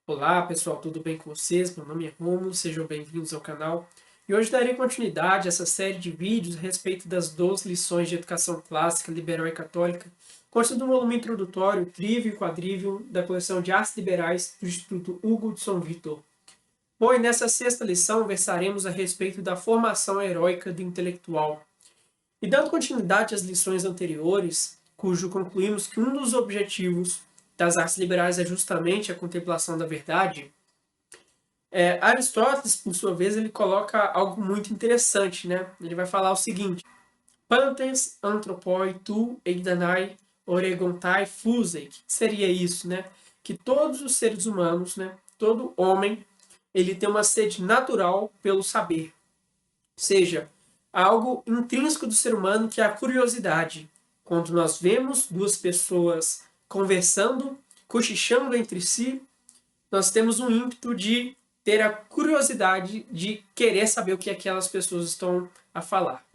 Olá pessoal, tudo bem com vocês? Meu nome é Romulo, sejam bem-vindos ao canal. E hoje darei continuidade a essa série de vídeos a respeito das 12 lições de educação clássica, liberal e católica, consta do volume introdutório Trívio e Quadrívio da coleção de Artes Liberais do Instituto Hugo de São Vitor. Bom, e nessa sexta lição versaremos a respeito da formação heróica do intelectual. E dando continuidade às lições anteriores, cujo concluímos que um dos objetivos das artes liberais é justamente a contemplação da verdade, Aristóteles, por sua vez, ele coloca algo muito interessante, né? Ele vai falar o seguinte: Pantes anthropoi tu eidanai oregontai fusei. O que seria isso, né? Que todos os seres humanos, né? Todo homem, ele tem uma sede natural pelo saber. Ou seja, algo intrínseco do ser humano que é a curiosidade. Quando nós vemos duas pessoas conversando, cochichando entre si, nós temos um ímpeto de ter a curiosidade de querer saber o que aquelas pessoas estão a falar.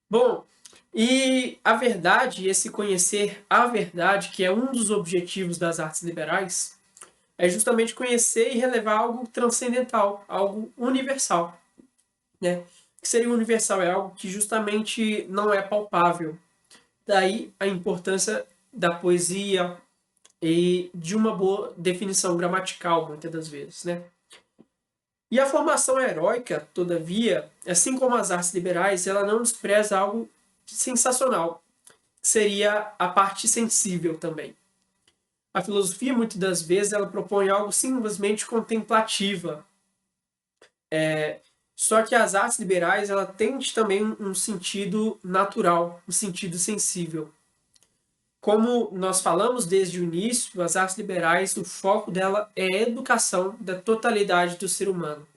Bom, e a verdade, esse conhecer a verdade, que é um dos objetivos das artes liberais, é justamente conhecer e relevar algo transcendental, algo universal. Né? O que seria universal? É algo que justamente não é palpável. Daí a importância da poesia e de uma boa definição gramatical, muitas das vezes. Né? E a formação heróica, todavia, assim como as artes liberais, ela não despreza algo sensacional, que seria a parte sensível também. A filosofia, muitas das vezes, ela propõe algo simplesmente contemplativa. Só que as artes liberais, ela tem também um sentido natural, um sentido sensível. Como nós falamos desde o início, as artes liberais, o foco dela é a educação da totalidade do ser humano.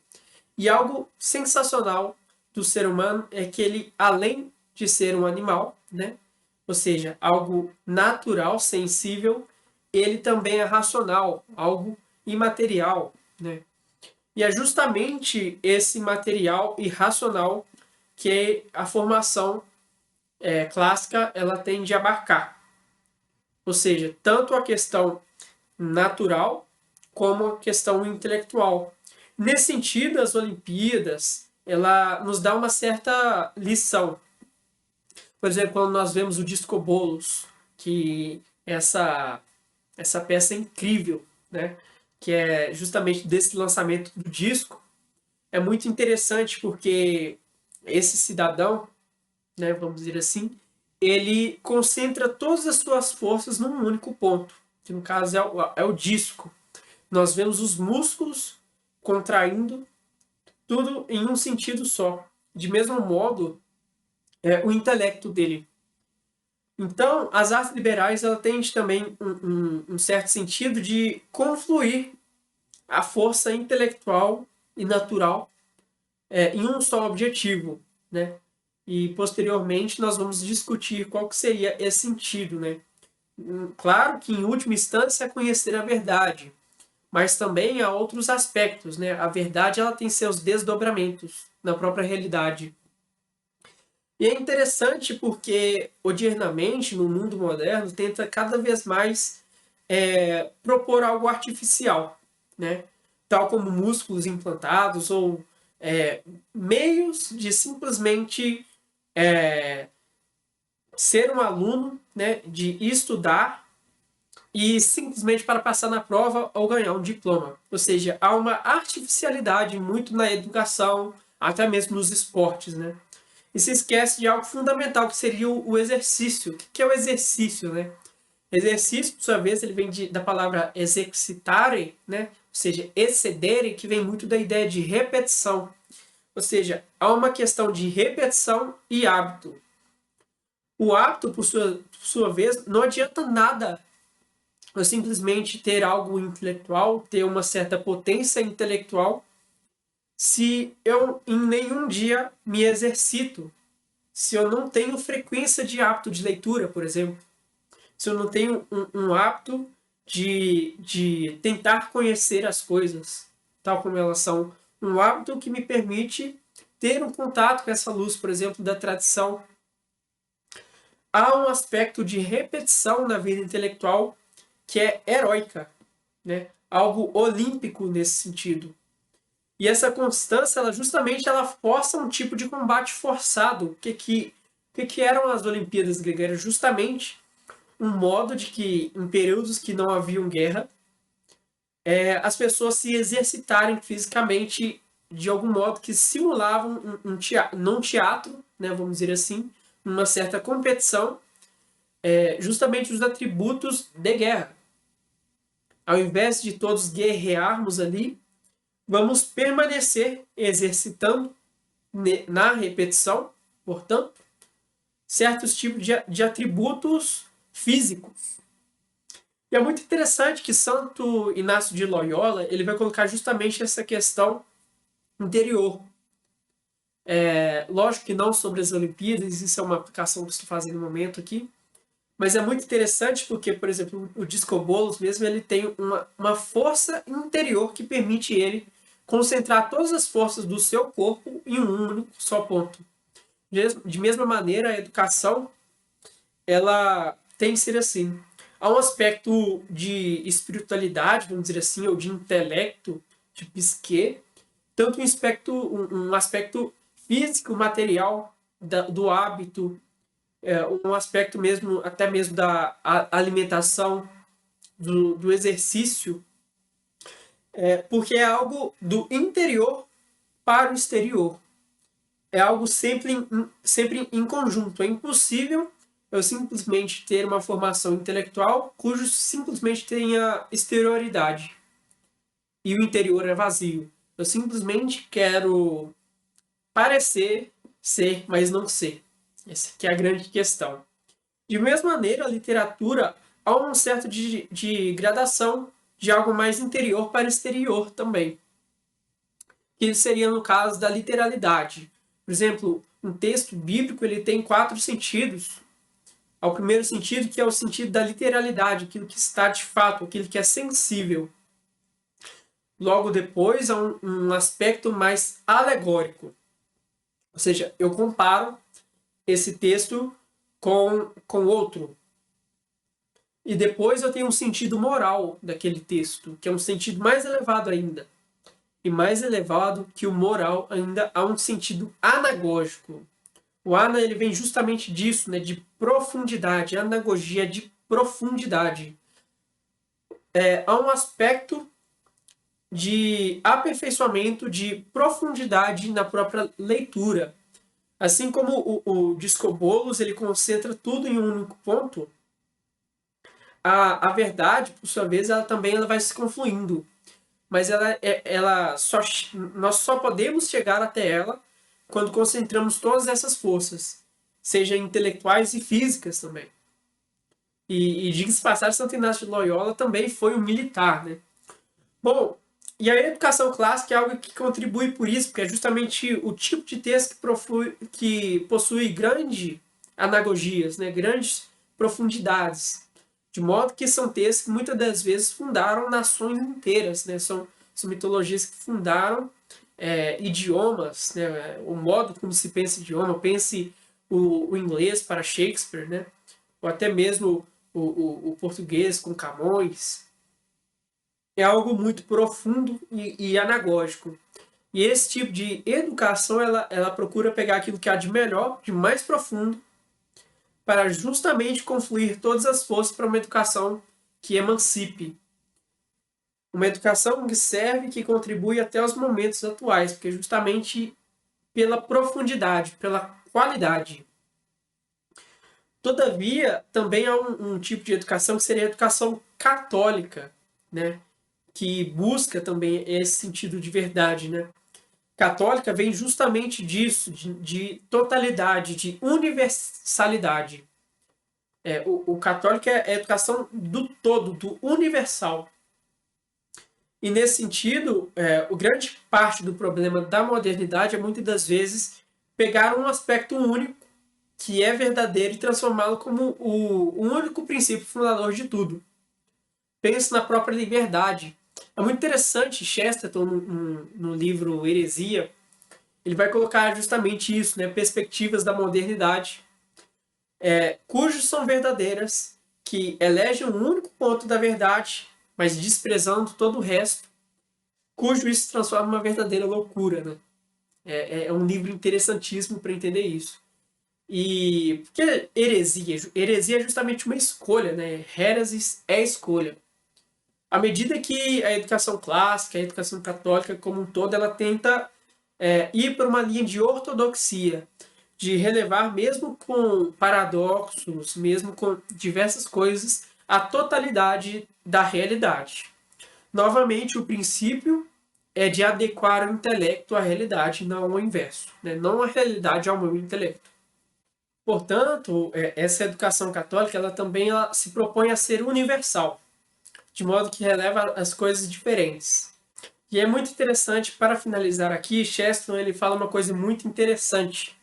E algo sensacional do ser humano é que ele, além de ser um animal, né? Ou seja, algo natural, sensível, ele também é racional, algo imaterial, né? E é justamente esse material irracional que a formação clássica ela tem de abarcar. Ou seja, tanto a questão natural como a questão intelectual. Nesse sentido, as Olimpíadas ela nos dá uma certa lição. Por exemplo, quando nós vemos o Discobolos, que essa peça é incrível, né? Que é justamente desse lançamento do disco, é muito interessante porque esse cidadão, né, vamos dizer assim, ele concentra todas as suas forças num único ponto, que no caso é o disco. Nós vemos os músculos contraindo, tudo em um sentido só. De mesmo modo, o intelecto dele. Então, as artes liberais ela têm também um certo sentido de confluir a força intelectual e natural em um só objetivo, né? E posteriormente nós vamos discutir qual que seria esse sentido, né? Claro que em última instância é conhecer a verdade, mas também há outros aspectos, né? A verdade ela tem seus desdobramentos na própria realidade. E é interessante porque odiernamente no mundo moderno tenta cada vez mais propor algo artificial, né? Tal como músculos implantados ou meios de simplesmente ser um aluno, né, de estudar e simplesmente para passar na prova ou ganhar um diploma. Ou seja, há uma artificialidade muito na educação, até mesmo nos esportes, né? E se esquece de algo fundamental, que seria o exercício. O que é o exercício, né? Exercício, por sua vez, ele vem da palavra exercitare, né? Ou seja, excedere, que vem muito da ideia de repetição. Ou seja, há uma questão de repetição e hábito. O hábito, por sua vez, não adianta nada eu simplesmente ter algo intelectual, ter uma certa potência intelectual, se eu em nenhum dia me exercito, se eu não tenho frequência de hábito de leitura, por exemplo, se eu não tenho um hábito de tentar conhecer as coisas, tal como elas são, um hábito que me permite ter um contato com essa luz, por exemplo, da tradição. Há um aspecto de repetição na vida intelectual que é heróica, né? algo olímpico nesse sentido. E essa constância, ela justamente ela força um tipo de combate forçado. O que eram as Olimpíadas gregas? Era justamente um modo de que, em períodos que não haviam guerra, as pessoas se exercitarem fisicamente de algum modo que simulavam num teatro, né, vamos dizer assim, uma certa competição, justamente os atributos de guerra. Ao invés de todos guerrearmos ali, vamos permanecer exercitando na repetição, portanto, certos tipos de atributos físicos. E é muito interessante que Santo Inácio de Loyola ele vai colocar justamente essa questão interior. Lógico que não sobre as Olimpíadas, isso é uma aplicação que estou fazendo no momento aqui, mas é muito interessante porque, por exemplo, o Discobolos mesmo, ele tem uma força interior que permite ele concentrar todas as forças do seu corpo em um único só ponto. De mesma maneira, a educação ela tem que ser assim. Há um aspecto de espiritualidade, vamos dizer assim, ou de intelecto, de psique, tanto um aspecto físico, material, do hábito, um aspecto mesmo, até mesmo da alimentação, do exercício, porque é algo do interior para o exterior. É algo sempre em conjunto. É impossível eu simplesmente ter uma formação intelectual cujo simplesmente tenha exterioridade e o interior é vazio. Eu simplesmente quero parecer ser, mas não ser. Essa que é a grande questão. De mesma maneira, a literatura há um certo de gradação de algo mais interior para exterior também, que seria no caso da literalidade. Por exemplo, um texto bíblico ele tem 4 sentidos. Ao primeiro sentido, que é o sentido da literalidade, aquilo que está de fato, aquilo que é sensível. Logo depois, há um aspecto mais alegórico. Ou seja, eu comparo esse texto com outro. E depois eu tenho um sentido moral daquele texto, que é um sentido mais elevado ainda. E mais elevado que o moral, ainda há um sentido anagógico. O ana ele vem justamente disso, né, de profundidade, anagogia de profundidade. Há um aspecto de aperfeiçoamento, de profundidade na própria leitura. Assim como o Discobolos ele concentra tudo em um único ponto, a verdade, por sua vez, ela vai se confluindo. Mas nós só podemos chegar até ela quando concentramos todas essas forças, seja intelectuais e físicas também. E diga-se passagem, Santo Inácio de Loyola também foi um militar, né? Bom, e a educação clássica é algo que contribui por isso, porque é justamente o tipo de texto que possui grandes anagogias, né? Grandes profundidades. De modo que são textos que muitas das vezes fundaram nações inteiras, né? São mitologias que fundaram idiomas, né? O modo como se pensa idioma, pense o inglês para Shakespeare, né? Ou até mesmo o português com Camões. É algo muito profundo e anagógico. E esse tipo de educação, ela procura pegar aquilo que há de melhor, de mais profundo, para justamente confluir todas as forças para uma educação que emancipe. Uma educação que serve, que contribui até os momentos atuais, porque justamente pela profundidade, pela qualidade. Todavia, também há um tipo de educação que seria a educação católica, né? Que busca também esse sentido de verdade, né? Católica vem justamente disso, de totalidade, de universalidade. O católico é a educação do todo, do universal. E nesse sentido, o grande parte do problema da modernidade é muitas das vezes pegar um aspecto único que é verdadeiro e transformá-lo como o único princípio fundador de tudo. Pense na própria liberdade. É muito interessante, Chesterton, no livro Heresia, ele vai colocar justamente isso, né? Perspectivas da modernidade, cujos são verdadeiras, que elegem um único ponto da verdade mas desprezando todo o resto, cujo isso se transforma em uma verdadeira loucura, né? É um livro interessantíssimo para entender isso. E porque heresia? Heresia é justamente uma escolha, né? Heresis é escolha. À medida que a educação clássica, a educação católica como um todo, ela tenta ir para uma linha de ortodoxia, de relevar, mesmo com paradoxos, mesmo com diversas coisas, a totalidade da realidade. Novamente, o princípio é de adequar o intelecto à realidade, não ao inverso, né? Não a realidade ao meu intelecto. Portanto, essa educação católica ela também se propõe a ser universal, de modo que releva as coisas diferentes. E é muito interessante, para finalizar aqui, Chesterton ele fala uma coisa muito interessante.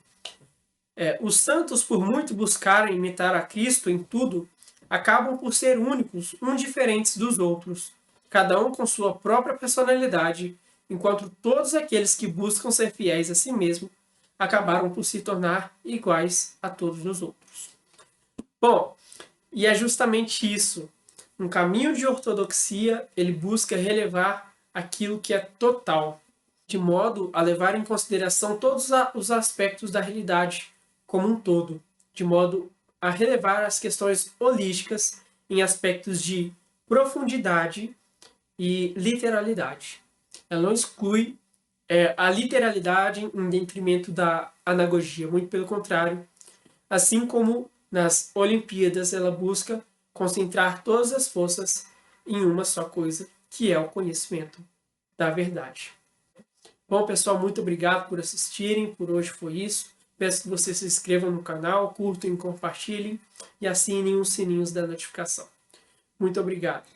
Os santos, por muito buscarem imitar a Cristo em tudo, acabam por ser únicos, diferentes dos outros, cada um com sua própria personalidade, enquanto todos aqueles que buscam ser fiéis a si mesmo acabaram por se tornar iguais a todos os outros. Bom, e é justamente isso. Um caminho de ortodoxia, ele busca relevar aquilo que é total, de modo a levar em consideração todos os aspectos da realidade como um todo, de modo a relevar as questões holísticas em aspectos de profundidade e literalidade. Ela não exclui a literalidade em detrimento da anagogia, muito pelo contrário. Assim como nas Olimpíadas ela busca concentrar todas as forças em uma só coisa, que é o conhecimento da verdade. Bom, pessoal, muito obrigado por assistirem. Por hoje foi isso. Peço que vocês se inscrevam no canal, curtam e compartilhem e assinem os sininhos da notificação. Muito obrigado.